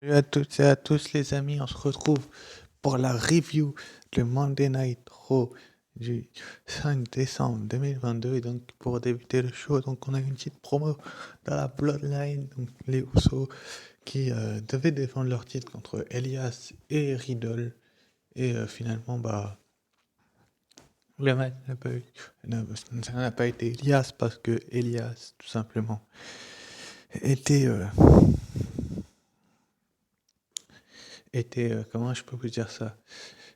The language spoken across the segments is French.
Salut à toutes et à tous les amis, on se retrouve pour la review de Monday Night Raw du 5 décembre 2022. Et donc pour débuter le show, donc on a une petite promo dans la Bloodline, donc les Usos qui devaient défendre leur titre contre Elias et Riddle. Et finalement, le match ça n'a pas été Elias parce que Elias, tout simplement, était comment je peux vous dire ça,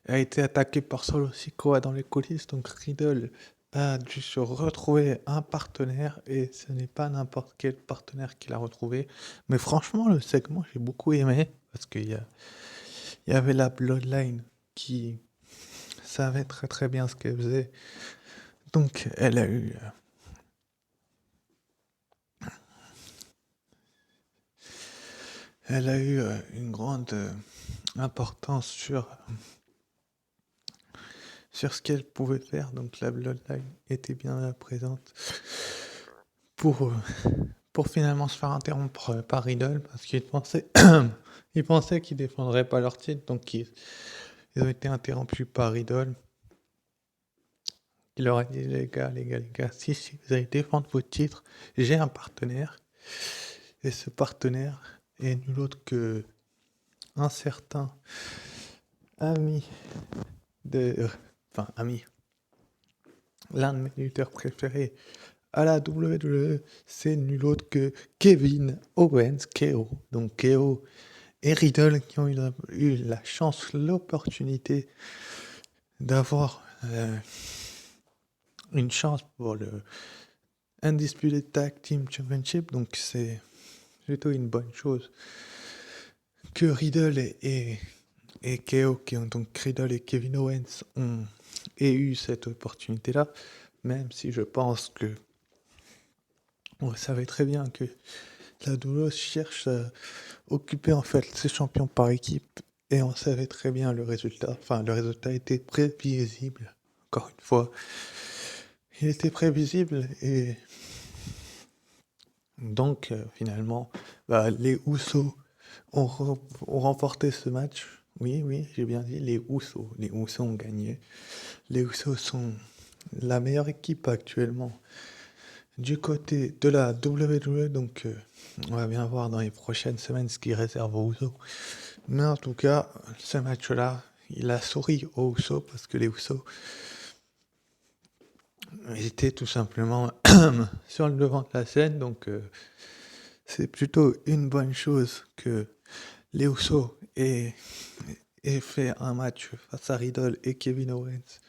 a été attaqué par Solo Sikoa dans les coulisses, donc Riddle a dû se retrouver un partenaire, et ce n'est pas n'importe quel partenaire qu'il a retrouvé. Mais franchement, le segment, j'ai beaucoup aimé, parce il y avait la Bloodline qui savait très très bien ce qu'elle faisait. Donc elle a eu une grande importance sur ce qu'elle pouvait faire. Donc la Bloodline était bien là présente pour, euh, pour finalement se faire interrompre par Riddle, parce qu'ils pensaient, ils pensaient qu'ils défendraient pas leur titre, donc ils ont été interrompus par Riddle. Il leur a dit: les gars, si vous allez défendre votre titre, j'ai un partenaire, et ce partenaire est nul autre que un certain ami de, enfin ami, l'un de mes lutteurs préférés à la WWE, c'est nul autre que Kevin Owens, KO. Donc KO et Riddle qui ont eu la chance, l'opportunité d'avoir une chance pour le Undisputed Tag Team Championship. Donc c'est plutôt une bonne chose que Riddle et KO, qui ont donc Riddle et Kevin Owens, aient eu cette opportunité-là, même si je pense que on savait très bien que la WWE cherche à occuper en fait ses champions par équipe, et on savait très bien le résultat. Enfin, le résultat était prévisible. Encore une fois, il était prévisible, et donc finalement, les Usos ont remporté ce match. Oui, oui, j'ai bien dit les Usos. Les Usos ont gagné. Les Usos sont la meilleure équipe actuellement du côté de la WWE, donc on va bien voir dans les prochaines semaines ce qu'ils réservent aux Usos. Mais en tout cas, ce match-là, il a souri aux Usos, parce que les Usos étaient tout simplement sur le devant de la scène, donc c'est plutôt une bonne chose que les Usos aient fait un match face à Riddle et Kevin Owens,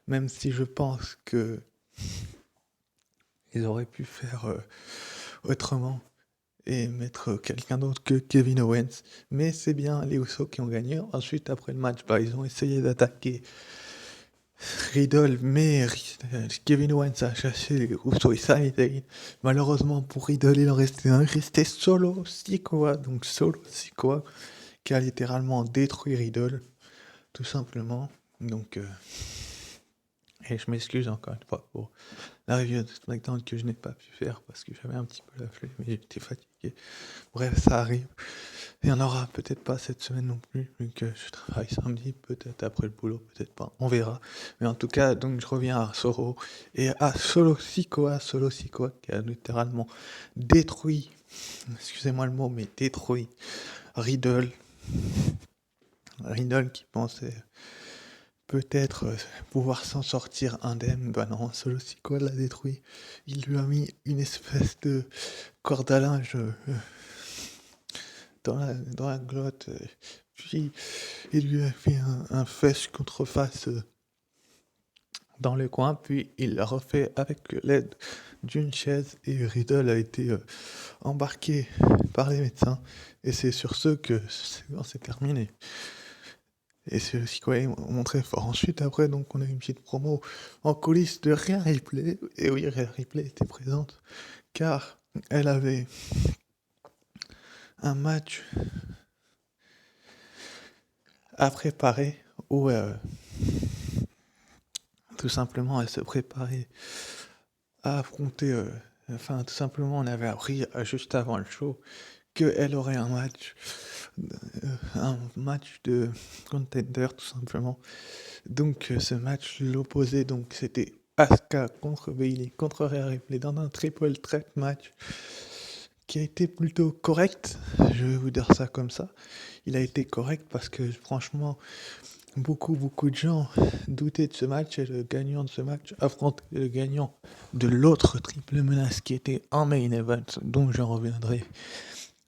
même si je pense que ils auraient pu faire autrement et mettre quelqu'un d'autre que Kevin Owens. Mais c'est bien les Usos qui ont gagné. Ensuite, après le match, ils ont essayé d'attaquer Riddle, mais Kevin Owens a chassé les Usos, et ça, malheureusement pour Riddle, il en restait un. Il restait Solo Sikoa, donc Solo Sikoa, qui a littéralement détruit Riddle, tout simplement. Donc, et je m'excuse encore une fois pour la review de SmackDown que je n'ai pas pu faire parce que j'avais un petit peu la flemme et j'étais fatigué. Bref, ça arrive. Il n'y en aura peut-être pas cette semaine non plus, vu que je travaille samedi, peut-être après le boulot, peut-être pas, on verra. Mais en tout cas, donc je reviens à Soro et à Solo Sikoa qui a littéralement détruit, excusez-moi le mot, mais détruit Riddle. Riddle qui pensait peut-être pouvoir s'en sortir indemne. Bah non, Solo Sikoa l'a détruit. Il lui a mis une espèce de corde à linge dans la glotte. Puis il lui a fait un fesse contre face dans le coin. Puis il l'a refait avec l'aide d'une chaise. Et Riddle a été embarqué par les médecins. Et c'est sur ce que c'est terminé. Et c'est aussi quoi, ils m'ont montré fort. Ensuite, après, donc, on a eu une petite promo en coulisses de Rhea Ripley. Et oui, Rhea Ripley était présente, car elle avait un match à préparer, où tout simplement elle se préparait à affronter. Enfin, tout simplement, on avait appris juste avant le show qu'elle aurait un match un match de contender tout simplement. Donc ce match, l'opposé, donc c'était Asuka contre Bailey, contre Rhea Ripley dans un triple threat match qui a été plutôt correct, je vais vous dire ça comme ça. Il a été correct parce que franchement, beaucoup de gens doutaient de ce match et le gagnant de ce match affronte le gagnant de l'autre triple menace qui était en main event, dont j'en reviendrai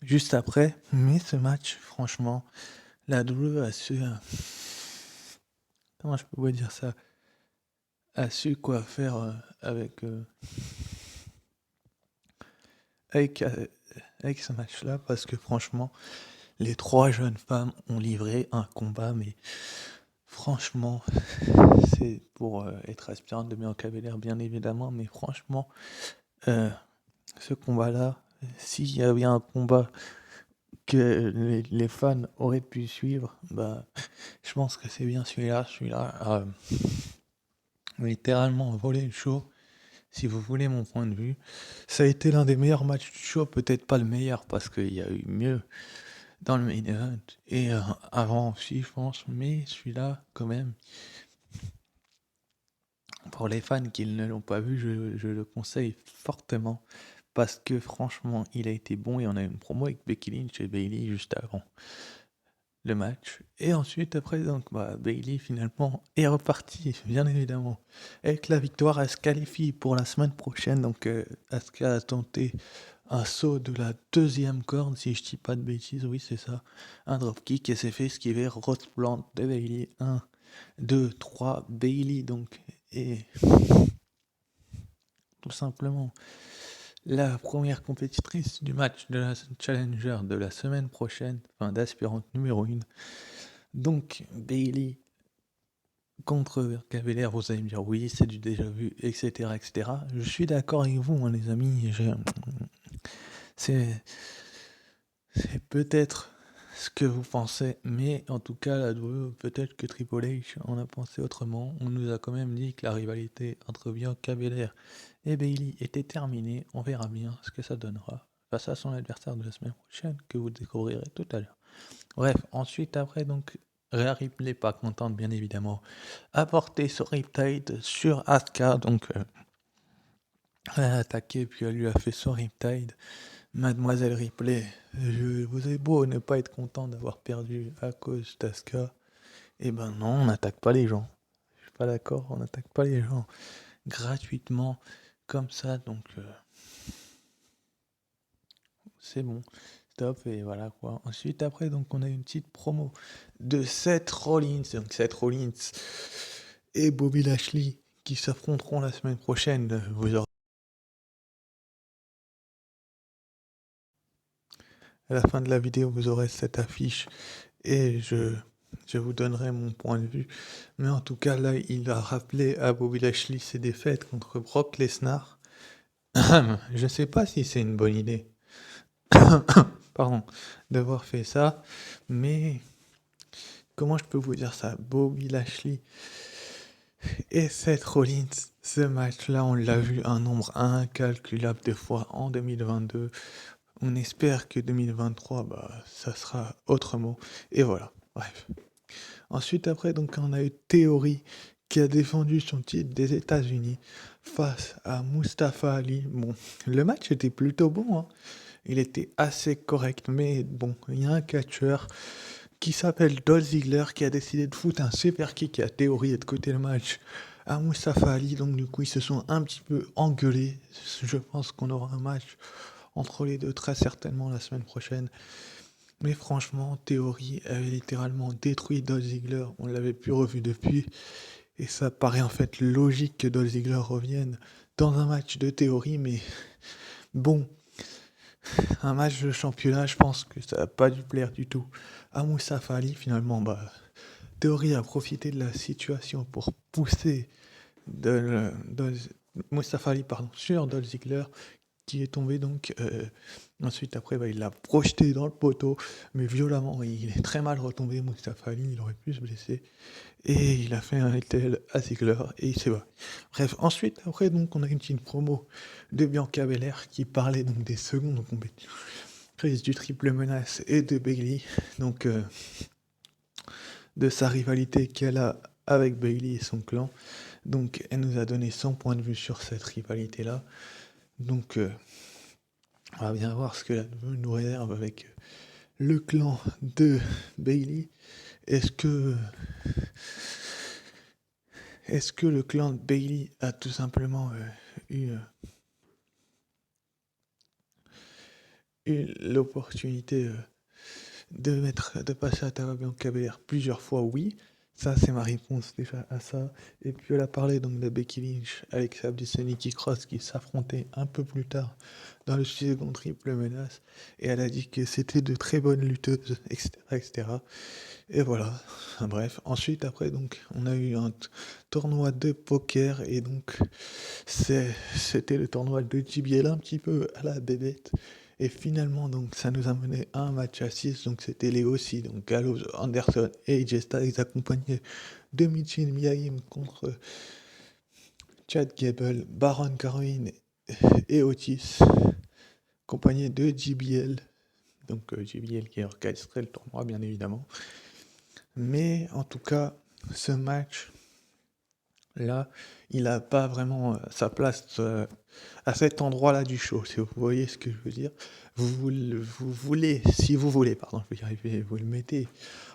juste après. Mais ce match, franchement, la WWE a su... comment je peux vous dire ça? A su quoi faire avec, avec, euh, avec ce match-là parce que franchement, les trois jeunes femmes ont livré un combat, mais franchement, c'est pour être aspirante de Bianca Belair, bien évidemment, mais franchement, ce combat-là, s'il y avait un combat que les fans auraient pu suivre, bah, je pense que c'est bien celui-là. Celui-là a littéralement volé le show, si vous voulez mon point de vue. Ça a été l'un des meilleurs matchs du show, peut-être pas le meilleur, parce qu'il y a eu mieux dans le main event, et avant aussi, je pense, mais celui-là, quand même, pour les fans qui ne l'ont pas vu, je le conseille fortement, parce que franchement, il a été bon, et on a eu une promo avec Becky Lynch et Bayley juste avant le match. Et ensuite, après, donc, Bayley finalement est reparti, bien évidemment. Avec la victoire, elle se qualifie pour la semaine prochaine. Donc, Asuka a tenté un saut de la deuxième corde, si je dis pas de bêtises, oui, c'est ça. Un dropkick et s'est fait esquiver Rose Plant de Bayley. 1, 2, 3, Bayley, donc, et tout simplement la première compétitrice du match de la Challenger de la semaine prochaine, enfin d'aspirante numéro 1. Donc, Bayley contre Cavalier, vous allez me dire oui, c'est du déjà vu, etc., etc. Je suis d'accord avec vous, hein, les amis. C'est peut-être ce que vous pensez, mais en tout cas, la WWE, peut-être que Triple H en a pensé autrement. On nous a quand même dit que la rivalité entre Bianca Belair et Bayley était terminée. On verra bien ce que ça donnera face à son adversaire de la semaine prochaine, que vous découvrirez tout à l'heure. Bref, ensuite, après, donc, Rhea Ripley, pas contente, bien évidemment, a porté son Riptide sur Asuka, donc, elle a attaqué, puis elle lui a fait son Riptide. Mademoiselle Ripley, vous avez beau ne pas être content d'avoir perdu à cause d'Asuka, eh ben non, on n'attaque pas les gens. Je suis pas d'accord, on n'attaque pas les gens gratuitement, comme ça, donc, c'est bon. Top, et voilà quoi. Ensuite, après, donc, on a une petite promo de Seth Rollins. Donc, Seth Rollins et Bobby Lashley qui s'affronteront la semaine prochaine. Vous aurez à la fin de la vidéo, vous aurez cette affiche et je vous donnerai mon point de vue. Mais en tout cas, là, il a rappelé à Bobby Lashley ses défaites contre Brock Lesnar. Je sais pas si c'est une bonne idée. Pardon, d'avoir fait ça, mais comment je peux vous dire ça? Bobby Lashley et Seth Rollins, ce match-là, on l'a vu un nombre incalculable de fois en 2022. On espère que 2023, ça sera autrement. Et voilà, bref. Ensuite, après, donc, on a eu Theory qui a défendu son titre des États-Unis face à Mustafa Ali. Bon, le match était plutôt bon, hein. Il était assez correct, mais bon, il y a un catcheur qui s'appelle Dolph Ziggler qui a décidé de foutre un super kick à Theory et de côté le match à Mustafa Ali. Donc du coup, ils se sont un petit peu engueulés. Je pense qu'on aura un match entre les deux très certainement la semaine prochaine. Mais franchement, Theory avait littéralement détruit Dolph Ziggler. On l'avait plus revu depuis. Et ça paraît en fait logique que Dolph Ziggler revienne dans un match de Theory. Mais bon, un match de championnat, je pense que ça n'a pas dû plaire du tout à Mustafa Ali. Finalement, Theory a profité de la situation pour pousser Mustafa Ali sur Dolph Ziggler, qui est tombé donc. Ensuite, après, il l'a projeté dans le poteau, mais violemment. Il est très mal retombé, Mustafa Ali. Il aurait pu se blesser. Et il a fait un RTL à Ziggler et il s'est battu. Bref, ensuite, après, donc, on a une petite promo de Bianca Belair qui parlait donc des secondes compétitions. crise du triple menace et de Bayley, donc de sa rivalité qu'elle a avec Bayley et son clan. Donc elle nous a donné son point de vue sur cette rivalité-là. Donc on va bien voir ce que la WWE nous réserve avec le clan de Bayley. Est-ce que le clan de Bayley a tout simplement eu l'opportunité de passer à Tara Bianca Belair plusieurs fois? Oui, ça c'est ma réponse déjà à ça. Et puis elle a parlé donc de Becky Lynch, Alexa Bliss et Nikki Cross qui s'affrontaient un peu plus tard dans le second triple menace, et elle a dit que c'était de très bonnes lutteuses, etc., etc. Et voilà, bref. Ensuite, après, donc, on a eu un tournoi de poker, et donc, c'était le tournoi de JBL un petit peu à la bébête. Et finalement, donc, ça nous a mené à un match à 6, donc c'était les aussi, donc Gallows, Anderson et AJ Styles accompagnés de Michin Miyahim contre Chad Gable, Baron Corbin et Otis, accompagnés de JBL, donc JBL qui a orchestré le tournoi bien évidemment. Mais en tout cas, ce match là, il n'a pas vraiment sa place à cet endroit-là du show, si vous voyez ce que je veux dire. Si vous voulez, pardon, je vais y arriver, vous le mettez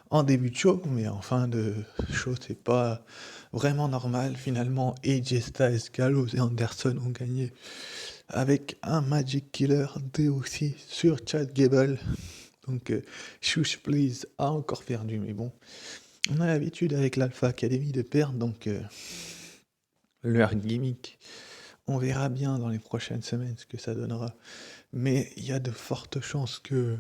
en début de show, mais en fin de show, c'est pas vraiment normal. Finalement, AJ Styles, Gallows et Anderson ont gagné avec un Magic Killer aussi sur Chad Gable. Donc, Shush Please a encore perdu, mais bon, on a l'habitude avec l'Alpha Academy de perdre, donc leur gimmick, on verra bien dans les prochaines semaines ce que ça donnera. Mais il y a de fortes chances que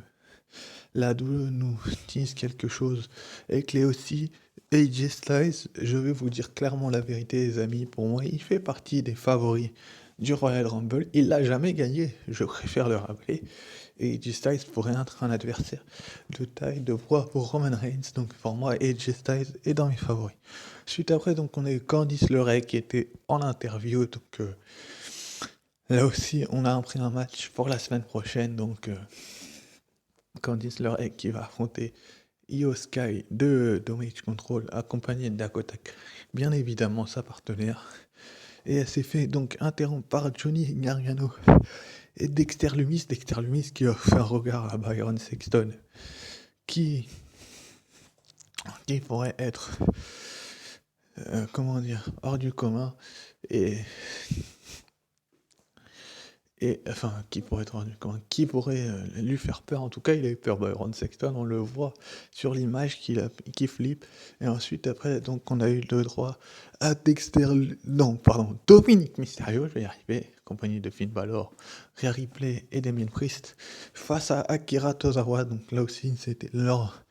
la WWE nous dise quelque chose. Et que aussi, AJ Styles, je vais vous dire clairement la vérité, les amis, pour moi, il fait partie des favoris du Royal Rumble. Il l'a jamais gagné, je préfère le rappeler. Et AJ Styles pourrait être un adversaire de taille, de poids pour Roman Reigns. Donc pour moi, AJ Styles est dans mes favoris. Suite après, donc on a eu Candice LeRae qui était en interview. Donc là aussi, on a pris un match pour la semaine prochaine. Donc Candice LeRae qui va affronter Io Sky de Domination Control, accompagné de Dakota Kai, bien évidemment sa partenaire. Et elle s'est fait donc interrompre par Johnny Gargano et Dexter Lumis qui a fait un regard à Byron Sexton, qui pourrait être hors du commun, et enfin qui pourrait être hors du commun, qui pourrait lui faire peur. En tout cas, il a eu peur, Byron Sexton, on le voit sur l'image qui flippe. Et ensuite après, donc on a eu le droit à Dominic Mysterio, je vais y arriver, accompagné de Finn Balor, Rhea Ripley et Damien Priest, face à Akira Tozawa. Donc là aussi, c'était lors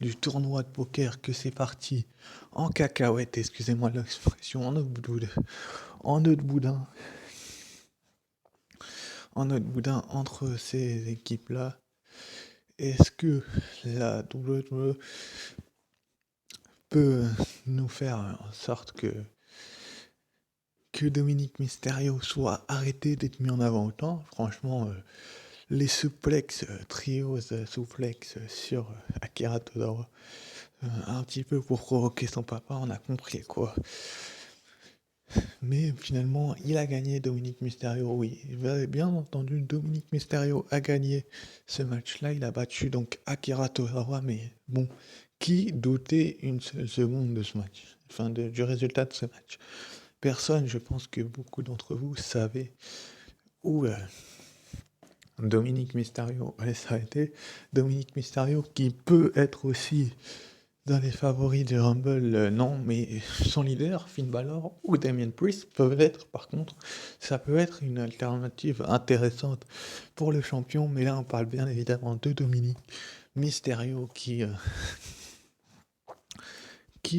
du tournoi de poker que c'est parti en cacahuète, excusez-moi l'expression, en nœud de boudin entre ces équipes-là. Est-ce que la WWE peut nous faire en sorte que Dominic Mysterio soit arrêté d'être mis en avant autant? Franchement, les suplex, trios suplex sur Akira Tozawa, un petit peu pour provoquer son papa, on a compris quoi. Mais finalement, il a gagné, Dominic Mysterio, oui. Bien entendu, Dominic Mysterio a gagné ce match-là. Il a battu donc Akira Tozawa, mais bon, qui doutait une seule seconde de ce match, enfin du résultat de ce match? Personne, je pense que beaucoup d'entre vous savaient où Dominic Mysterio allait s'arrêter. Dominic Mysterio qui peut être aussi dans les favoris du Rumble, non, mais son leader, Finn Balor ou Damien Priest peuvent être, par contre, ça peut être une alternative intéressante pour le champion, mais là on parle bien évidemment de Dominic Mysterio qui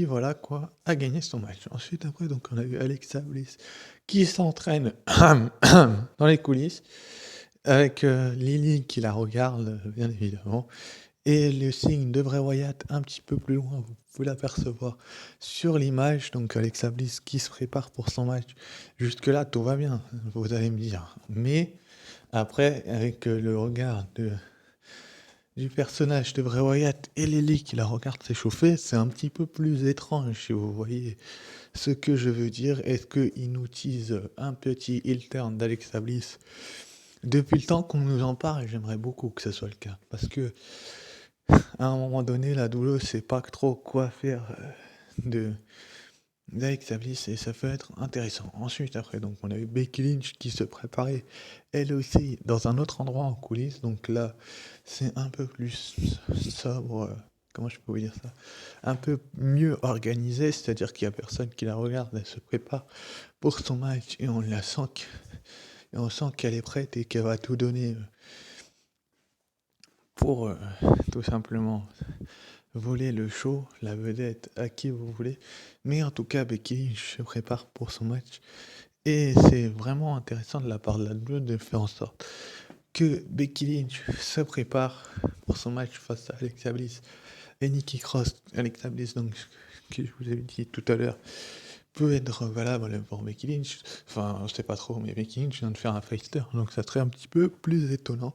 voilà quoi, a gagné son match. Ensuite après, donc on a eu Alexa Bliss qui s'entraîne dans les coulisses avec Lily qui la regarde, bien évidemment. Et le signe de Bray Wyatt un petit peu plus loin, vous pouvez l'apercevoir sur l'image. Donc Alexa Bliss qui se prépare pour son match. Jusque-là, tout va bien, vous allez me dire. Mais après, avec le regard de du personnage de Bray Wyatt et Lily qui la regarde s'échauffer, c'est un petit peu plus étrange, si vous voyez ce que je veux dire. Est-ce qu'il nous tease un petit heel turn d'Alexa Bliss depuis le temps qu'on nous en parle? J'aimerais beaucoup que ce soit le cas, parce que à un moment donné, la douleur sait pas trop quoi faire de d'Alexa Bliss et ça peut être intéressant. Ensuite, après, donc on a eu Becky Lynch qui se préparait elle aussi dans un autre endroit en coulisses. Donc là, c'est un peu plus sobre. Comment je peux vous dire ça? Un peu mieux organisé, c'est-à-dire qu'il n'y a personne qui la regarde, elle se prépare pour son match et on la sent et on sent qu'elle est prête et qu'elle va tout donner pour tout simplement voler le show, la vedette, à qui vous voulez. Mais en tout cas, Becky Lynch se prépare pour son match. Et c'est vraiment intéressant de la part de la WWE de faire en sorte que Becky Lynch se prépare pour son match face à Alexa Bliss et Nikki Cross. Alexa Bliss, donc, que je vous avais dit tout à l'heure, peut être valable pour Becky Lynch. Enfin, je sais pas trop, mais Becky Lynch vient de faire un faster, donc ça serait un petit peu plus étonnant.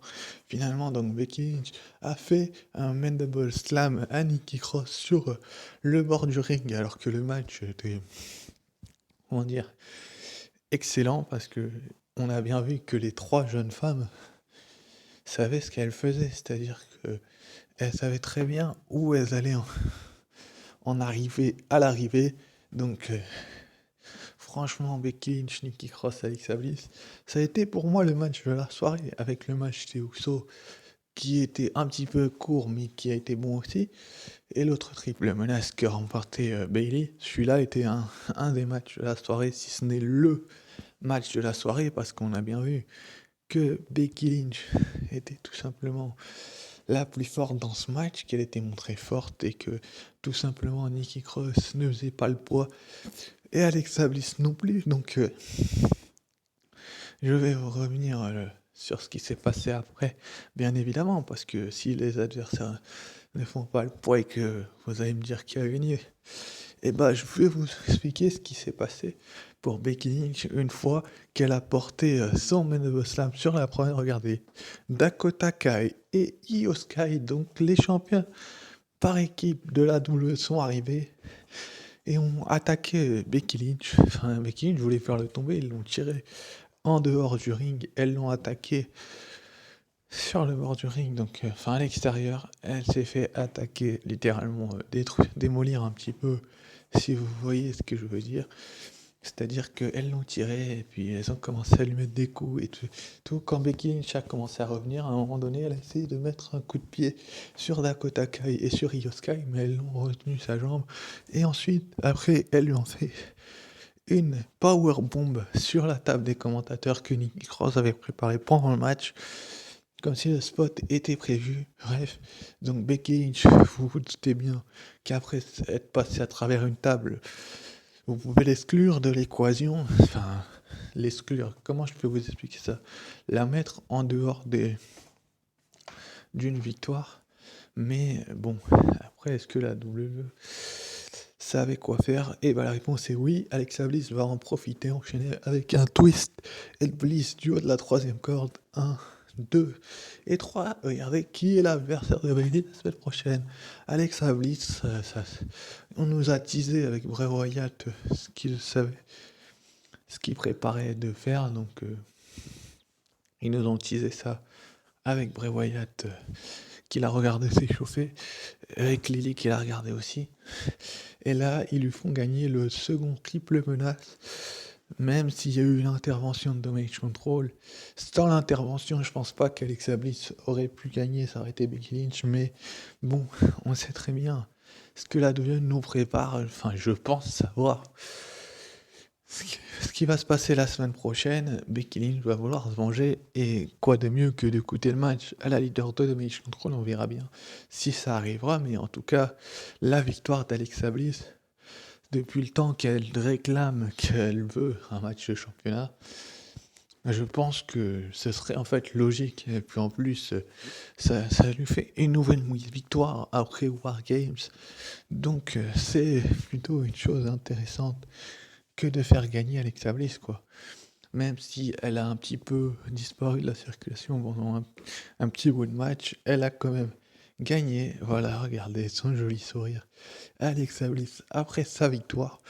Finalement, donc Becky Lynch a fait un mandible slam à Nikki Cross sur le bord du ring, alors que le match était, comment dire, excellent, parce que on a bien vu que les trois jeunes femmes savaient ce qu'elles faisaient, c'est-à-dire qu'elles savaient très bien où elles allaient en arriver à l'arrivée. Donc, franchement, Becky Lynch, Nikki Cross, Alexa Bliss, ça a été pour moi le match de la soirée, avec le match des Usos qui était un petit peu court mais qui a été bon aussi, et l'autre triple menace que remportait Bayley. Celui-là était un des matchs de la soirée, si ce n'est le match de la soirée, parce qu'on a bien vu que Becky Lynch était tout simplement la plus forte dans ce match, qu'elle était montrée forte et que tout simplement Nikki Cross ne faisait pas le poids et Alexa Bliss non plus. Donc je vais revenir sur ce qui s'est passé après, bien évidemment, parce que si les adversaires ne font pas le poids et que vous allez me dire qui a gagné, et bah je vais vous expliquer ce qui s'est passé pour Becky Lynch une fois qu'elle a porté son Man Slam sur la première. Regardez, Dakota Kai et Io Sky, donc les champions par équipe de la WWE, sont arrivés et ont attaqué Becky Lynch. Enfin, Becky Lynch voulait faire le tomber, ils l'ont tiré en dehors du ring, elles l'ont attaqué sur le bord du ring, donc enfin à l'extérieur. Elle s'est fait attaquer, littéralement démolir un petit peu, si vous voyez ce que je veux dire. C'est-à-dire qu'elles l'ont tiré et puis elles ont commencé à lui mettre des coups et tout. Quand Becky Lynch a commencé à revenir, à un moment donné, elle a essayé de mettre un coup de pied sur Dakota Kai et sur Io Sky, mais elles l'ont retenu sa jambe. Et ensuite, après, elles lui ont fait une powerbomb sur la table des commentateurs que Nikki Cross avait préparé pendant le match, comme si le spot était prévu. Bref, donc Becky Lynch, vous vous doutez bien qu'après être passé à travers une table, vous pouvez l'exclure de l'équation. Enfin, l'exclure, comment je peux vous expliquer ça? La mettre en dehors d'une victoire. Mais bon, après, est-ce que la WWE savait quoi faire? Et bah la réponse est oui. Alexa Bliss va en profiter, enchaîner avec un twist et Bliss du haut de la troisième corde. 1, 2 et 3. Regardez qui est l'adversaire de Bayley la semaine prochaine. Alexa Bliss. On nous a teasé avec Bray Wyatt ce qu'il savait, ce qu'il préparait de faire. Donc ils nous ont teasé ça avec Bray Wyatt qui l'a regardé s'échauffer, avec Lily qui l'a regardé aussi. Et là, ils lui font gagner le second triple menace, même s'il y a eu une intervention de Damage Control. Sans l'intervention, je pense pas qu'Alexa Bliss aurait pu gagner, ça aurait été Becky Lynch, mais bon, on sait très bien ce que la WWE nous prépare, enfin je pense savoir ce qui va se passer la semaine prochaine. Becky Lynch va vouloir se venger, et quoi de mieux que de coûter le match à la leader de Damage Control. On verra bien si ça arrivera, mais en tout cas, la victoire d'Alexa Bliss, depuis le temps qu'elle réclame qu'elle veut un match de championnat, je pense que ce serait en fait logique. Et puis en plus, ça lui fait une nouvelle victoire après War Games, donc c'est plutôt une chose intéressante que de faire gagner Alexa Bliss, quoi. Même si elle a un petit peu disparu de la circulation pendant un petit bout de match, elle a quand même gagner. Voilà, regardez son joli sourire. Alexa Bliss, après sa victoire,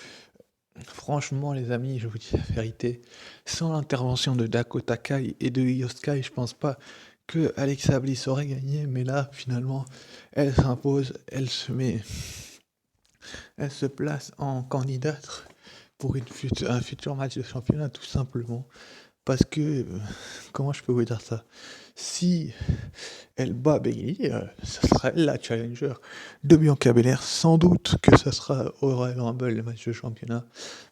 franchement, les amis, je vous dis la vérité, sans l'intervention de Dakota Kai et de Io Sky, je pense pas que Alexa Bliss aurait gagné, mais là, finalement, elle s'impose, elle se place en candidate pour un futur match de championnat, tout simplement. Parce que, comment je peux vous dire ça? Si elle bat Bayley, ce sera elle la challenger de Bianca Belair. Sans doute que ce sera au Royal Rumble, le match de championnat.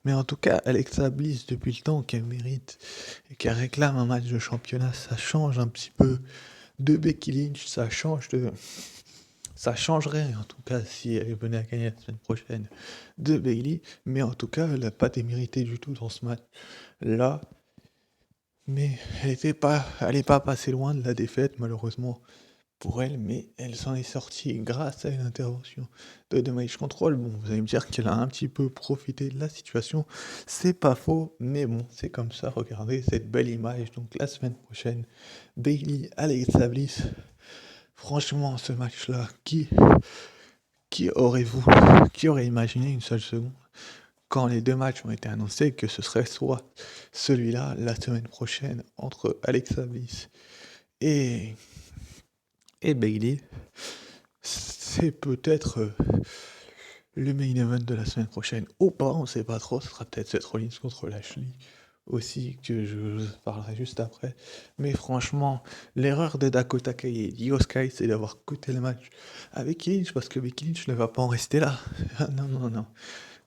Mais en tout cas, Alexa Bliss, depuis le temps qu'elle mérite et qu'elle réclame un match de championnat, ça change un petit peu de Becky Lynch, ça changerait en tout cas si elle venait à gagner la semaine prochaine de Bayley. Mais en tout cas, elle n'a pas démérité du tout dans ce match-là. Mais elle n'est pas passée loin de la défaite, malheureusement pour elle, mais elle s'en est sortie grâce à une intervention de Damage Control. Bon, vous allez me dire qu'elle a un petit peu profité de la situation, c'est pas faux, mais bon, c'est comme ça, regardez cette belle image. Donc la semaine prochaine, Bayley, Alexa Bliss, franchement, ce match-là, qui qui aurait imaginé une seule seconde quand les deux matchs ont été annoncés que ce serait soit celui-là la semaine prochaine entre Alexa Bliss et, et Bayley, c'est peut-être le main event de la semaine prochaine ou pas, on sait pas trop, ce sera peut-être Seth Rollins contre Lashley aussi que je vous parlerai juste après. Mais franchement, l'erreur de Dakota Kai et d'Io Sky, c'est d'avoir coûté le match avec Becky Lynch parce que Becky Lynch ne va pas en rester là. Ah non, non, non.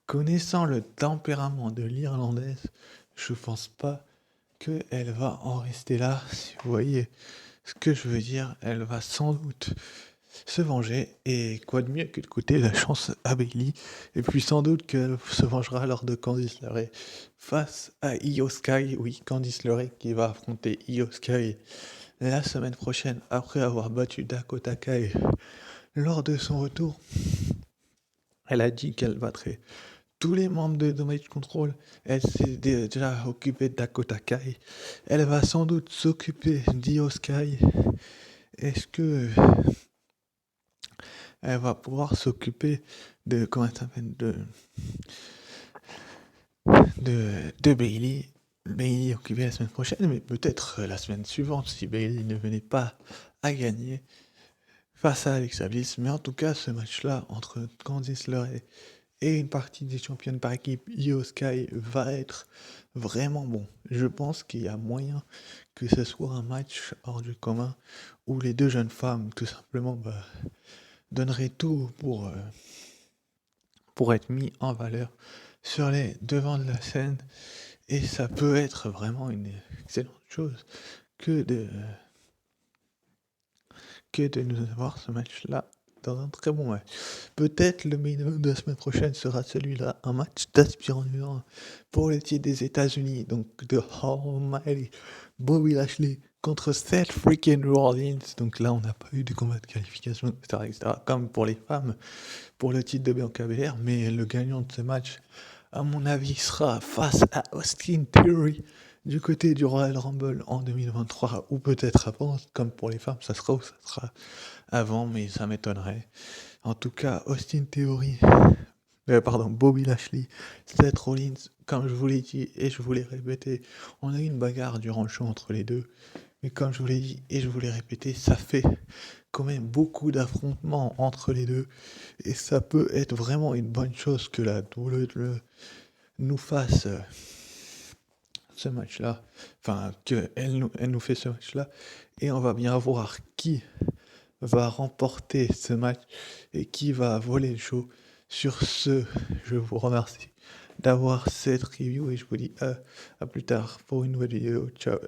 Connaissant le tempérament de l'Irlandaise, je pense pas qu'elle va en rester là. Si vous voyez ce que je veux dire, elle va sans doute se venger. Et quoi de mieux que de coûter la chance à Bayley. Et puis sans doute qu'elle se vengera lors de Candice LeRae face à Io Sky. Oui, Candice LeRae qui va affronter Io Sky la semaine prochaine après avoir battu Dakota Kai lors de son retour. Elle a dit qu'elle battrait tous les membres de Damage Control. Elle s'est déjà occupée de Dakota Kai. Elle va sans doute s'occuper d'Io Sky. Est-ce que elle va pouvoir s'occuper de comment elle s'appelle de Bayley? Bayley occupée la semaine prochaine, mais peut-être la semaine suivante si Bayley ne venait pas à gagner face à Alexa Bliss. Mais en tout cas, ce match-là entre Candice LeRae et une partie des championnes par équipe Io Sky va être vraiment bon. Je pense qu'il y a moyen que ce soit un match hors du commun où les deux jeunes femmes tout simplement donneraient tout pour être mis en valeur sur les devants de la scène, et ça peut être vraiment une excellente chose que de nous avoir ce match-là dans un très bon match. Peut-être le main event de la semaine prochaine sera celui-là, un match d'aspirant numéro 1 pour le titre des États-Unis, donc de Almighty Bobby Lashley contre Seth freaking Rollins. Donc là, on n'a pas eu de combat de qualification, etc., comme pour les femmes, pour le titre de Bianca Belair, mais le gagnant de ce match, à mon avis, sera face à Austin Theory du côté du Royal Rumble en 2023, ou peut-être avant, comme pour les femmes, ça sera avant, mais ça m'étonnerait. En tout cas, Bobby Lashley, Seth Rollins, comme je vous l'ai dit et je vous l'ai répété, on a eu une bagarre durant le show entre les deux, mais comme je vous l'ai dit et je vous l'ai répété, ça fait quand même beaucoup d'affrontements entre les deux, et ça peut être vraiment une bonne chose que la WWE nous fasse ce match-là, enfin qu'elle nous fait ce match-là, et on va bien voir qui va remporter ce match et qui va voler le show. Sur ce, je vous remercie d'avoir cette review et je vous dis à plus tard pour une nouvelle vidéo. Ciao.